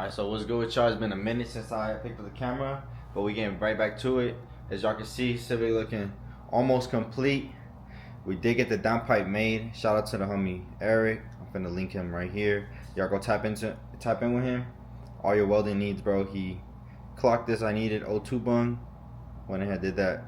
Alright, so what's good with y'all? It's been a minute since I picked up the camera, but we getting right back to it. As y'all can see, Civic looking almost complete. We did get the downpipe made. Shout out to the homie Eric. I'm finna link him right here. Y'all go tap in with him. All your welding needs, bro. He clocked this. I needed O2 bung. Went ahead, did that.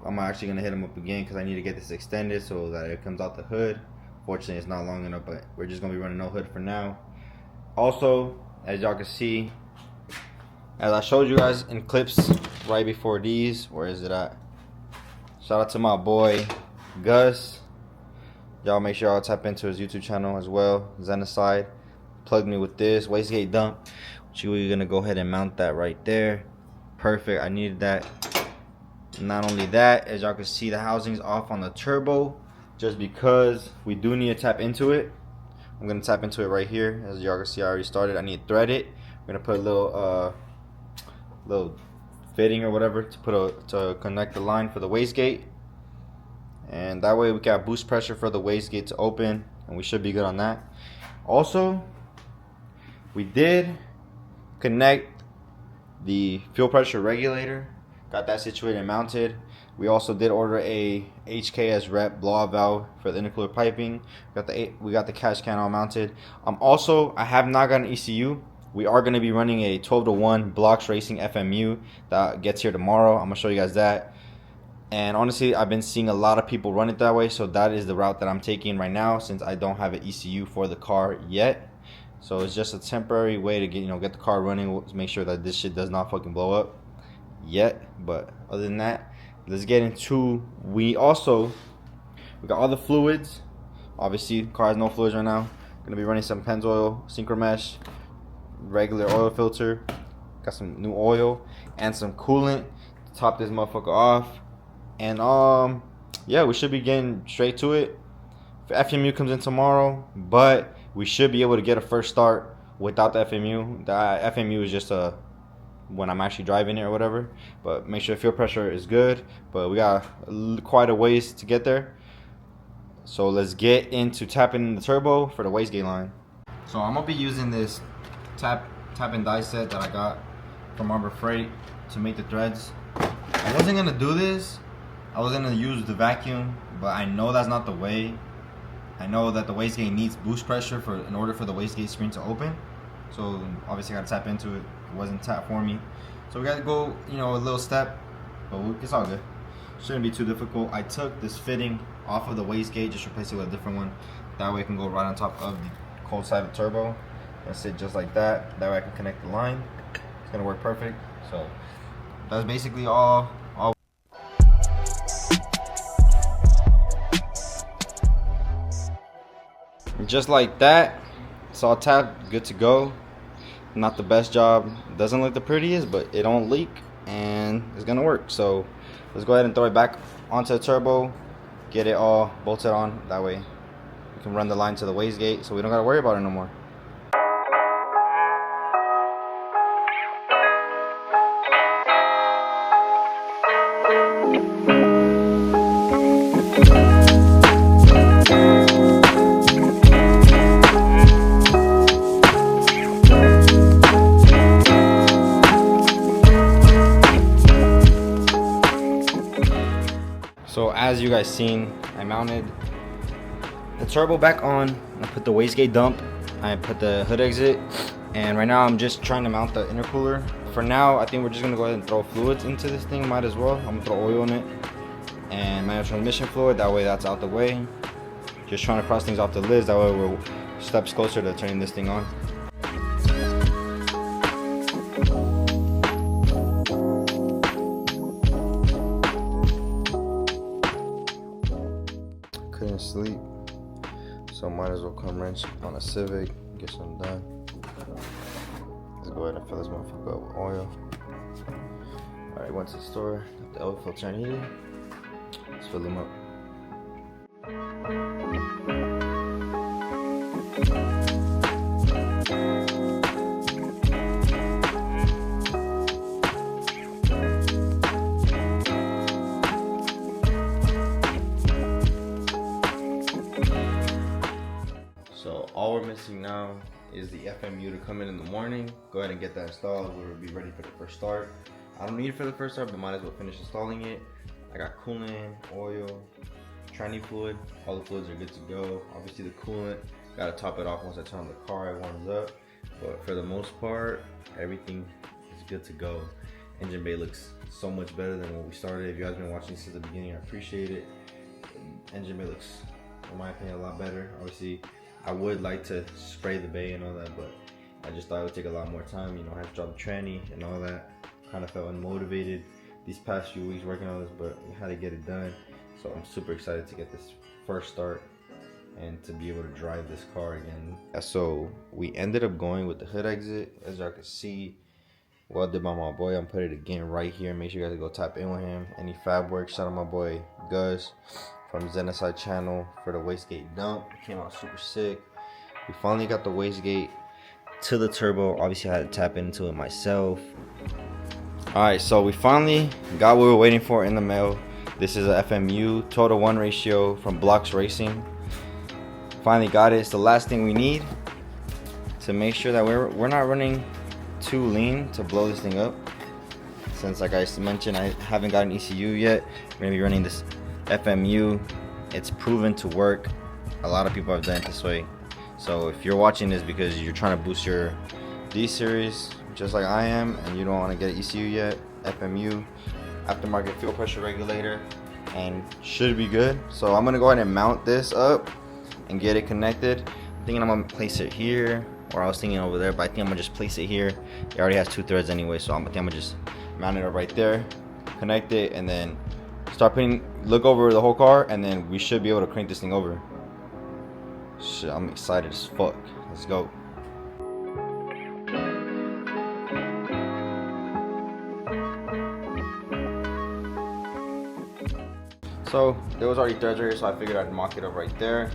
I'm actually gonna hit him up again because I need to get this extended so that it comes out the hood. Fortunately, it's not long enough, but we're just gonna be running no hood for now. Also, as y'all can see, as I showed you guys in clips right before these, where is it at? Shout out to my boy Gus. Y'all make sure y'all tap into his YouTube channel as well. Xenocide plugged me with this wastegate dump. We're gonna go ahead and mount that right there. Perfect. I needed that. Not only that, as y'all can see, the housing's off on the turbo just because we do need to tap into it. I'm gonna tap into it right here. As y'all can see, I already started. I need to thread it. I'm gonna put a little fitting or whatever to connect the line for the wastegate, and that way we got boost pressure for the wastegate to open, and we should be good on that. Also, we did connect the fuel pressure regulator. Got that situated and mounted. We also did order a HKS rep blowout valve for the intercooler piping. We got the catch can all mounted. I have not got an ECU. We are going to be running a 12-to-1 blocks racing FMU that gets here tomorrow. I'm going to show you guys that. And honestly, I've been seeing a lot of people run it that way, so that is the route that I'm taking right now since I don't have an ECU for the car yet. So it's just a temporary way to get the car running, make sure that this shit does not fucking blow up yet. But other than that, let's get into, we got all the fluids. Obviously, the car has no fluids right now. Gonna be running some Pennzoil synchro mesh, regular oil filter, got some new oil and some coolant to top this motherfucker off. And yeah, we should be getting straight to it. FMU comes in tomorrow, but we should be able to get a first start without the FMU. The FMU is just when I'm actually driving it or whatever, but make sure the fuel pressure is good. But we got quite a ways to get there, so let's get into tapping the turbo for the wastegate line. So I'm gonna be using this tap and die set that I got from Harbor Freight to make the threads. I wasn't gonna do this. I was gonna use the vacuum, but I know that's not the way. I know that the wastegate needs boost pressure in order for the wastegate screen to open. So obviously I gotta tap into it. It wasn't tapped for me, so we gotta go, a little step, but it's all good. Shouldn't be too difficult. I took this fitting off of the wastegate, just replaced it with a different one. That way it can go right on top of the cold side of the turbo and sit just like that. That way I can connect the line. It's gonna work perfect. So that's basically all. Just like that, it's all tapped, good to go. Not the best job, doesn't look the prettiest, but it don't leak and it's gonna work. So let's go ahead and throw it back onto the turbo, get it all bolted on. That way we can run the line to the wastegate, so we don't gotta worry about it no more. So as you guys seen, I mounted the turbo back on. I put the wastegate dump, I put the hood exit, and right now I'm just trying to mount the intercooler. For now, I think we're just gonna go ahead and throw fluids into this thing, might as well. I'm gonna throw oil in it and manual transmission fluid, that way that's out the way. Just trying to cross things off the list, that way we're steps closer to turning this thing on. Couldn't sleep, so might as well come wrench on a Civic, get some done. Let's go ahead and fill this motherfucker up with oil. Alright, went to the store, got the oil filter I needed. Let's fill them up. So all we're missing now is the FMU to come in the morning. Go ahead and get that installed. We'll be ready for the first start. I don't need it for the first start, but might as well finish installing it. I got coolant, oil, tranny fluid. All the fluids are good to go. Obviously the coolant, gotta top it off once I turn on the car, it warms up. But for the most part, everything is good to go. Engine bay looks so much better than when we started. If you guys been watching since the beginning, I appreciate it. Engine bay looks, in my opinion, a lot better. Obviously, I would like to spray the bay and all that, but I just thought it would take a lot more time. You know, I have to drop the tranny and all that. Kind of felt unmotivated these past few weeks working on this, but we had to get it done. So I'm super excited to get this first start and to be able to drive this car again. So we ended up going with the hood exit, as y'all can see. Welded by my boy. I'm putting it again right here. Make sure you guys go tap in with him. Any fab work, shout out my boy Gus from Zenaside channel for the wastegate dump. It came out super sick. We finally got the wastegate to the turbo. Obviously I had to tap into it myself. Alright, so we finally got what we were waiting for in the mail. This is a FMU total 1 ratio from Blocks Racing. Finally got it. It's the last thing we need to make sure that we're not running too lean to blow this thing up. Since, like I mentioned, I haven't got an ECU yet. We're gonna be running this FMU. It's proven to work. A lot of people have done it this way. So if you're watching this because you're trying to boost your D series just like I am and you don't want to get an ECU yet, FMU, aftermarket fuel pressure regulator, and should be good. So I'm gonna go ahead and mount this up and get it connected. I'm thinking I'm gonna place it here, or I was thinking over there, but I think I'm gonna just place it here. It already has 2 threads anyway, so I think I'm gonna just mount it up right there, connect it, and then start look over the whole car, and then we should be able to crank this thing over. Shit, I'm excited as fuck. Let's go. So there was already threads right here, so I figured I'd mock it up right there.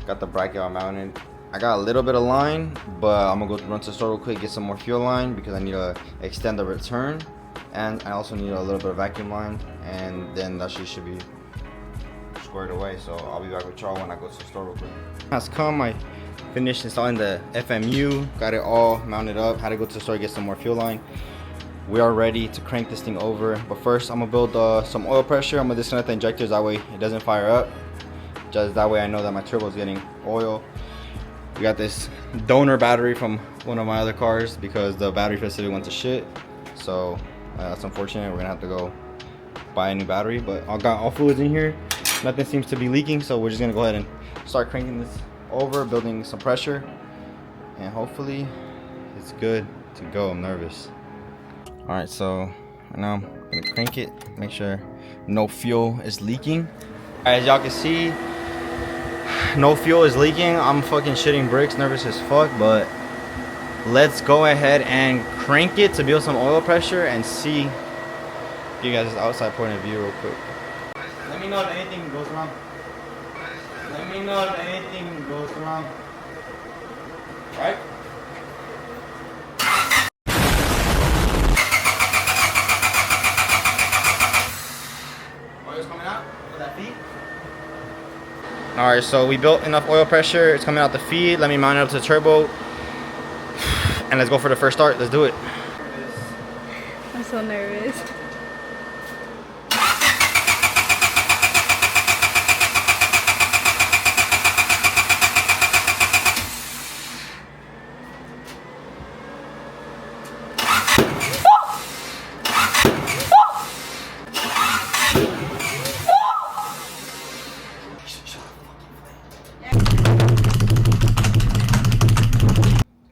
Got the bracket all mounted. I got a little bit of line, but I'm gonna go run to the store real quick, get some more fuel line because I need to extend the return, and I also need a little bit of vacuum line, and then that should be squared away. So I'll be back with y'all when I go to the store real quick. Has come. I finished installing the FMU, got it all mounted up. Had to go to the store get some more fuel line. We are ready to crank this thing over, but first I'm gonna build some oil pressure. I'm gonna disconnect the injectors, that way it doesn't fire up. Just that way I know that my turbo is getting oil. We got this donor battery from one of my other cars because the battery facility went to shit. So that's unfortunate. We're gonna have to go buy a new battery, but I got all fluids in here. Nothing seems to be leaking, so we're just gonna go ahead and start cranking this over, building some pressure, and hopefully it's good to go. I'm nervous. All right, so now I'm gonna crank it, make sure no fuel is leaking. As y'all can see, no fuel is leaking. I'm fucking shitting bricks, nervous as fuck, but let's go ahead and crank it to build some oil pressure and see. Give you guys this outside point of view real quick. Let me know if anything goes wrong. Let me know if anything goes wrong. Right? Oil's coming out with that feed. Alright, so we built enough oil pressure. It's coming out the feed. Let me mount it up to the turbo. And let's go for the first start. Let's do it. I'm so nervous.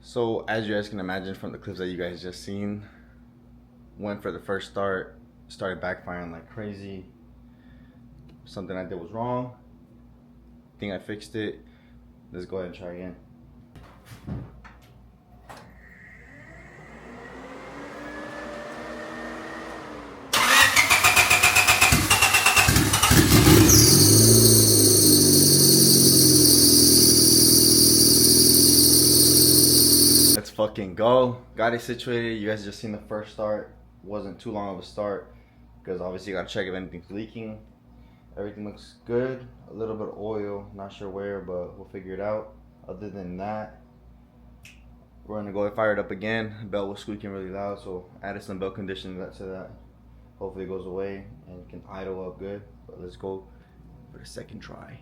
So as you guys can imagine from the clips that you guys just seen, went for the first start, started backfiring like crazy. Something I did was wrong. Think I fixed it. Let's go ahead and try again. Let's fucking go. Got it situated. You guys just seen the first start. Wasn't too long of a start because obviously you gotta check if anything's leaking. Everything looks good. A little bit of oil, not sure where, but we'll figure it out. Other than that, We're gonna go fire it up again. The belt was squeaking really loud, so added some belt conditioning to that. Hopefully it goes away and can idle up good. But let's go for the second try.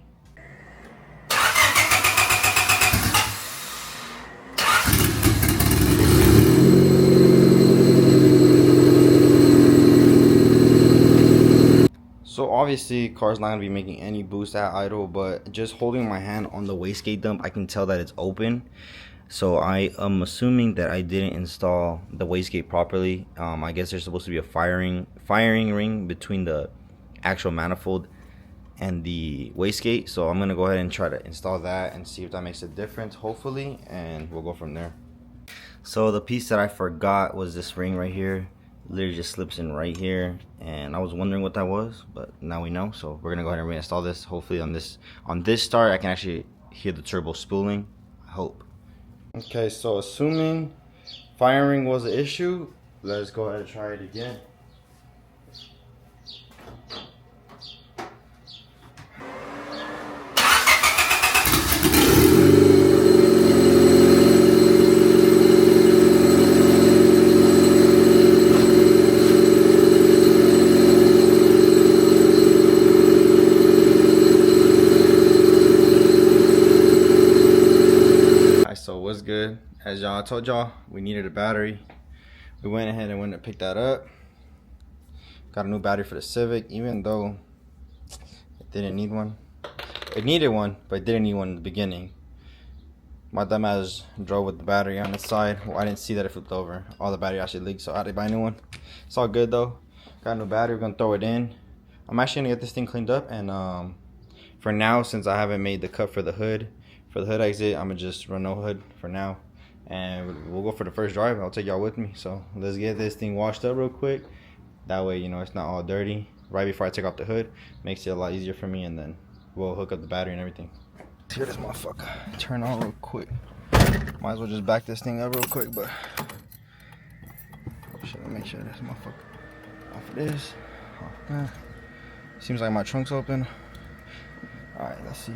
So obviously car's not gonna be making any boost at idle, but just holding my hand on the wastegate dump, I can tell that it's open. So I am assuming that I didn't install the wastegate properly. I guess there's supposed to be a firing ring between the actual manifold and the wastegate. So I'm gonna go ahead and try to install that and see if that makes a difference, hopefully, and we'll go from there. So the piece that I forgot was this ring right here. Literally just slips in right here, and I was wondering what that was, but now we know. So we're gonna go ahead and reinstall this. Hopefully on this start I can actually hear the turbo spooling, I hope. Okay, so assuming firing was an issue, let's go ahead and try it again. So what's good? As y'all told y'all, we needed a battery. We went ahead and went and picked that up. Got a new battery for the Civic, even though it didn't need one. It needed one, but it didn't need one in the beginning. My dumbass drove with the battery on the side. Well, I didn't see that it flipped over. All the battery actually leaked, so I had to buy a new one. It's all good though. Got a new battery, we're gonna throw it in. I'm actually gonna get this thing cleaned up, and for now, since I haven't made the cut for the hood exit, I'm gonna just run no hood for now, and we'll go for the first drive. I'll take y'all with me. So let's get this thing washed up real quick. That way, you know, it's not all dirty right before I take off the hood. Makes it a lot easier for me, and then we'll hook up the battery and everything. Let's hear this motherfucker turn on real quick. Might as well just back this thing up real quick, but should I make sure this motherfucker off of this, off that. Seems like my trunk's open. All right, let's see.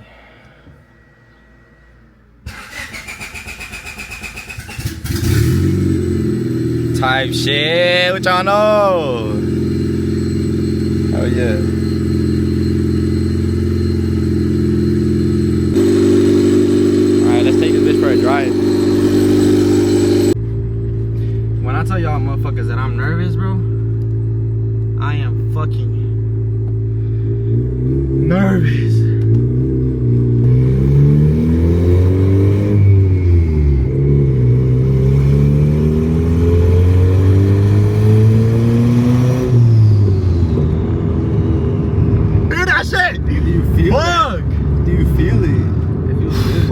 Type shit, what y'all know? Oh yeah. Alright, let's take this bitch for a drive. When I tell y'all motherfuckers that I'm nervous, bro, I am fucking nervous.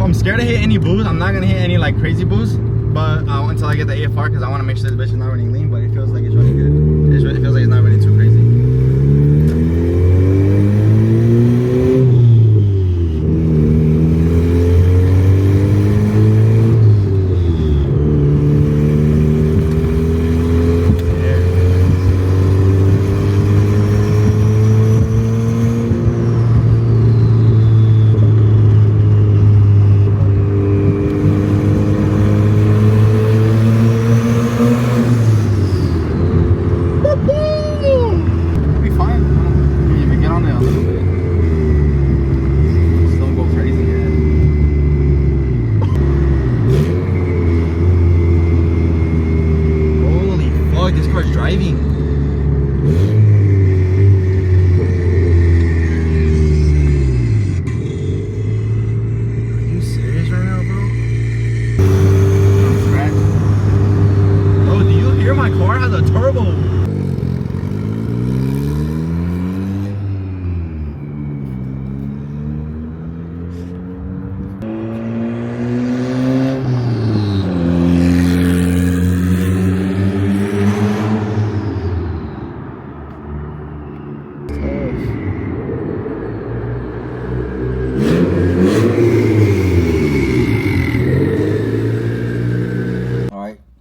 I'm scared to hit any boost. I'm not gonna hit any like crazy boost, but until I get the AFR, because I want to make sure this bitch is not running lean. But it feels like it's running good. It feels like it's not running too crazy.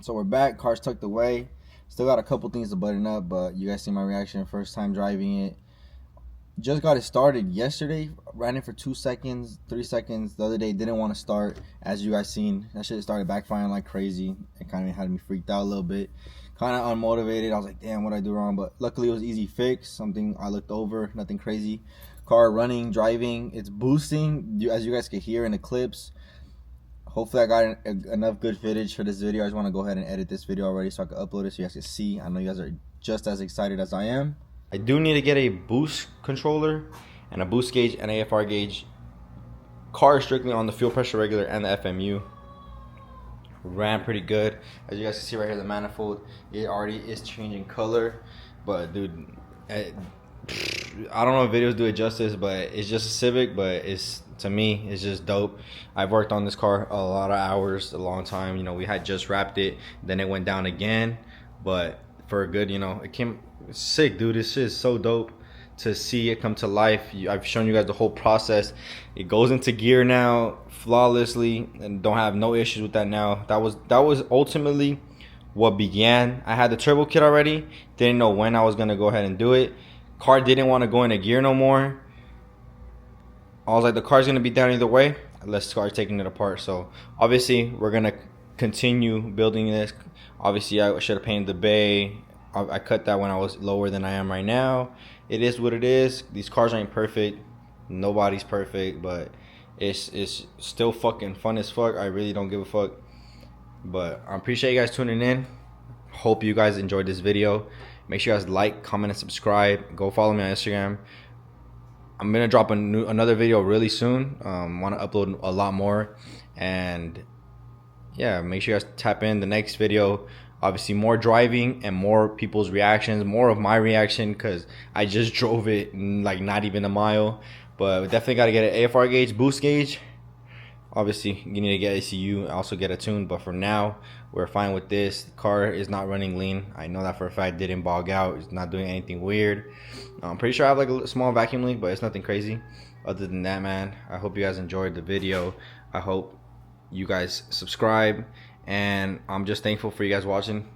So we're back, car's tucked away. Still got a couple things to button up, but you guys see my reaction first time driving it. just got it started yesterday. Ran it for 2 seconds, 3 seconds. The other day didn't want to start. As you guys seen, that shit started backfiring like crazy. It kind of had me freaked out a little bit. Kind of unmotivated. I was like, damn, what did I do wrong? But luckily it was easy fix. Something I looked over. Nothing crazy. Car running, driving. It's boosting. As you guys can hear in the clips. Hopefully I got enough good footage for this video. I just want to go ahead and edit this video already so I can upload it so you guys can see. I know you guys are just as excited as I am. I do need to get a boost controller and a boost gauge and AFR gauge. Car is strictly on the fuel pressure regulator and the FMU. Ran pretty good. As you guys can see right here, the manifold, it already is changing color. But dude, I don't know if videos do it justice, but it's just a Civic, but it's, to me, it's just dope. I've worked on this car a lot of hours, a long time. You know, we had just wrapped it, then it went down again, but for a good, you know, it came sick, dude. This shit is so dope to see it come to life. I've shown you guys the whole process. It goes into gear now flawlessly, and don't have no issues with that now. That was ultimately what began. I had the turbo kit already, didn't know when I was gonna go ahead and do it. Car didn't want to go into gear no more. I was like, the car's gonna be down either way. Let's start taking it apart. So obviously we're gonna continue building this. Obviously I should have painted the bay. I cut that when I was lower than I am right now. It is what it is. These cars ain't perfect. Nobody's perfect, but it's still fucking fun as fuck. I really don't give a fuck. But I appreciate you guys tuning in. Hope you guys enjoyed this video. Make sure you guys like, comment, and subscribe. Go follow me on Instagram. I'm gonna drop another video really soon. Want to upload a lot more, and yeah, make sure you guys tap in the next video. Obviously more driving and more people's reactions, more of my reaction, because I just drove it like not even a mile. But we definitely got to get an AFR gauge, boost gauge. Obviously you need to get ECU, also get a tune, but for now we're fine with this. The car is not running lean. I know that for a fact. Didn't bog out. It's not doing anything weird. I'm pretty sure I have like a small vacuum leak, but it's nothing crazy. Other than that, man, I hope you guys enjoyed the video. I hope you guys subscribe, and I'm just thankful for you guys watching.